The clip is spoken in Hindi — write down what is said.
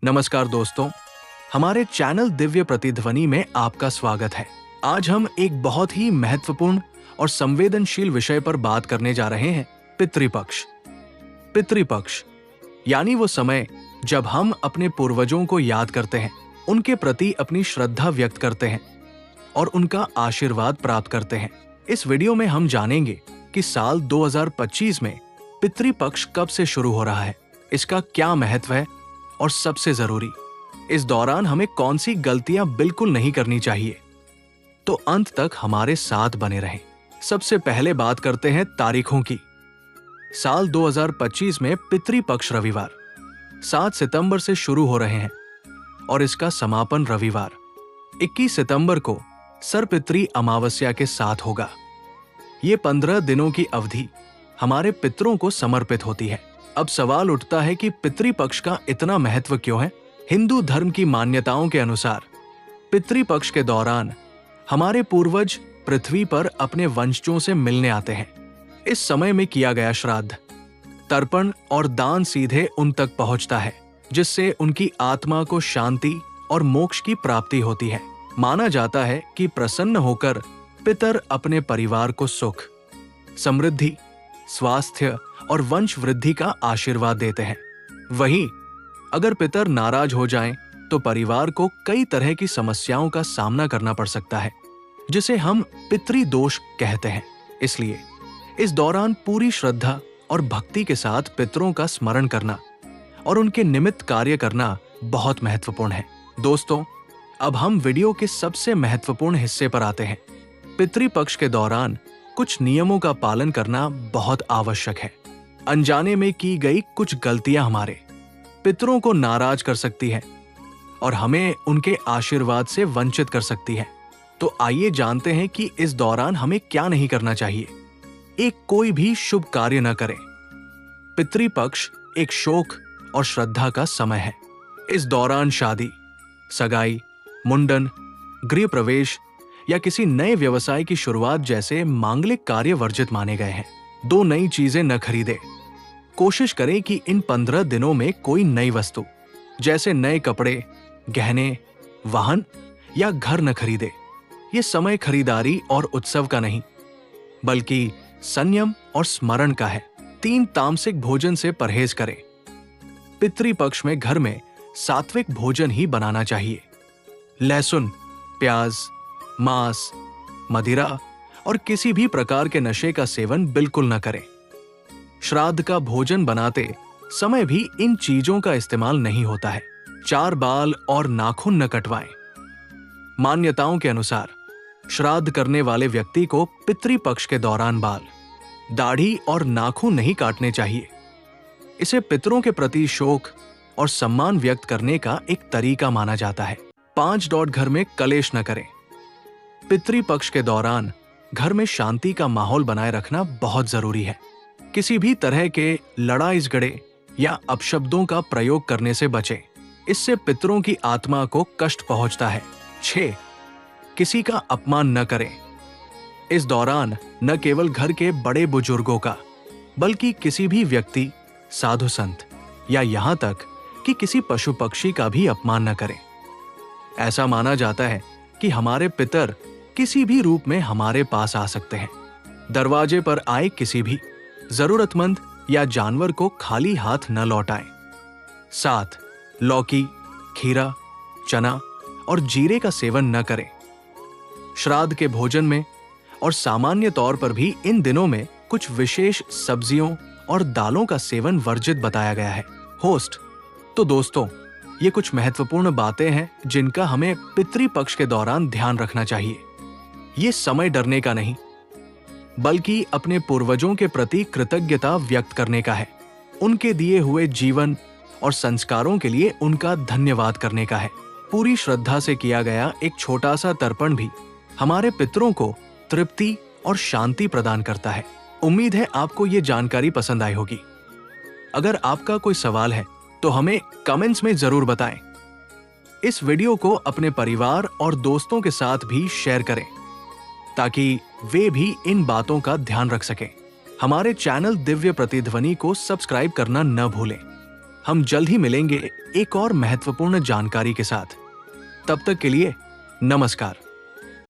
नमस्कार दोस्तों, हमारे चैनल दिव्य प्रतिध्वनि में आपका स्वागत है। आज हम एक बहुत ही महत्वपूर्ण और संवेदनशील विषय पर बात करने जा रहे हैं, पितृपक्ष। पितृपक्ष यानी वो समय जब हम अपने पूर्वजों को याद करते हैं, उनके प्रति अपनी श्रद्धा व्यक्त करते हैं और उनका आशीर्वाद प्राप्त करते हैं। इस वीडियो में हम जानेंगे कि साल 2025 में पितृपक्ष कब से शुरू हो रहा है, इसका क्या महत्व है और सबसे जरूरी, इस दौरान हमें कौन सी गलतियां बिल्कुल नहीं करनी चाहिए। तो अंत तक हमारे साथ बने रहें। सबसे पहले बात करते हैं तारीखों की। साल 2025 में पितृपक्ष रविवार 7 सितंबर से शुरू हो रहे हैं और इसका समापन रविवार 21 सितंबर को सरपित्री अमावस्या के साथ होगा। ये 15 दिनों की अवधि हमारे पितरों को समर्पित होती है। अब सवाल उठता है कि पितृपक्ष का इतना महत्व क्यों है? हिंदू धर्म की मान्यताओं के अनुसार पितृपक्ष के दौरान हमारे पूर्वज पृथ्वी पर अपने वंशजों से मिलने आते हैं। इस समय में किया गया श्राद्ध, तर्पण और दान सीधे उन तक पहुंचता है, जिससे उनकी आत्मा को शांति और मोक्ष की प्राप्ति होती है। माना जाता है कि प्रसन्न होकर पितर अपने परिवार को सुख, समृद्धि, स्वास्थ्य और वंश वृद्धि का आशीर्वाद देते हैं। वहीं अगर पितर नाराज हो जाएं, तो परिवार को कई तरह की समस्याओं का सामना करना पड़ सकता है, जिसे हम पितृदोष कहते हैं। इसलिए इस दौरान पूरी श्रद्धा और भक्ति के साथ पितरों का स्मरण करना और उनके निमित्त कार्य करना बहुत महत्वपूर्ण है। दोस्तों, अब हम वीडियो के सबसे महत्वपूर्ण हिस्से पर आते हैं। पितृपक्ष के दौरान कुछ नियमों का पालन करना बहुत आवश्यक है। अनजाने में की गई कुछ गलतियां हमारे पितरों को नाराज कर सकती है और हमें उनके आशीर्वाद से वंचित कर सकती है। तो आइए जानते हैं कि इस दौरान हमें क्या नहीं करना चाहिए। एक कोई भी शुभ कार्य न करें। पितृपक्ष एक शोक और श्रद्धा का समय है। इस दौरान शादी, सगाई, मुंडन, गृह प्रवेश या किसी नए व्यवसाय की शुरुआत जैसे मांगलिक कार्य वर्जित माने गए हैं। 2 नई चीजें न खरीदें। कोशिश करें कि इन 15 दिनों में कोई नई वस्तु जैसे नए कपड़े, गहने, वाहन या घर न खरीदें। ये समय खरीदारी और उत्सव का नहीं, बल्कि संयम और स्मरण का है। 3 तामसिक भोजन से परहेज करें। पितृपक्ष में घर में सात्विक भोजन ही बनाना चाहिए। लहसुन, प्याज, मांस, मदिरा और किसी भी प्रकार के नशे का सेवन बिल्कुल न करें। श्राद्ध का भोजन बनाते समय भी इन चीजों का इस्तेमाल नहीं होता है। 4 बाल और नाखून न कटवाएं। मान्यताओं के अनुसार श्राद्ध करने वाले व्यक्ति को पितृपक्ष के दौरान बाल, दाढ़ी और नाखून नहीं काटने चाहिए। इसे पितरों के प्रति शोक और सम्मान व्यक्त करने का एक तरीका माना जाता है। 5 घर में कलेश न करें। पितृपक्ष के दौरान घर में शांति का माहौल बनाए रखना बहुत जरूरी है। किसी भी तरह के लड़ाई झगड़े या अपशब्दों का प्रयोग करने से बचें। इससे पितरों की आत्मा को कष्ट पहुंचता है। 6 किसी का अपमान न करें। इस दौरान न केवल घर के बड़े बुजुर्गों का, बल्कि किसी भी व्यक्ति, साधु संत या यहां तक कि किसी पशु पक्षी का भी अपमान न करें। ऐसा माना जाता है कि हमारे पितर किसी भी रूप में हमारे पास आ सकते हैं। दरवाजे पर आए किसी भी जरूरतमंद या जानवर को खाली हाथ न लौटाएं। 7 लौकी, खीरा, चना और जीरे का सेवन न करें। श्राद्ध के भोजन में और सामान्य तौर पर भी इन दिनों में कुछ विशेष सब्जियों और दालों का सेवन वर्जित बताया गया है। होस्ट, तो दोस्तों, ये कुछ महत्वपूर्ण बातें हैं जिनका हमें पितृपक्ष के दौरान ध्यान रखना चाहिए। ये समय डरने का नहीं, बल्कि अपने पूर्वजों के प्रति कृतज्ञता व्यक्त करने का है। उनके दिए हुए जीवन और संस्कारों के लिए उनका धन्यवाद करने का है। पूरी श्रद्धा से किया गया एक छोटा सा तर्पण भी हमारे पितरों को तृप्ति और शांति प्रदान करता है। उम्मीद है आपको ये जानकारी पसंद आई होगी। अगर आपका कोई सवाल है तो हमें कमेंट्स में जरूर बताएं। इस वीडियो को अपने परिवार और दोस्तों के साथ भी शेयर करें, ताकि वे भी इन बातों का ध्यान रख सकें। हमारे चैनल दिव्य प्रतिध्वनि को सब्सक्राइब करना न भूलें। हम जल्द ही मिलेंगे एक और महत्वपूर्ण जानकारी के साथ। तब तक के लिए नमस्कार।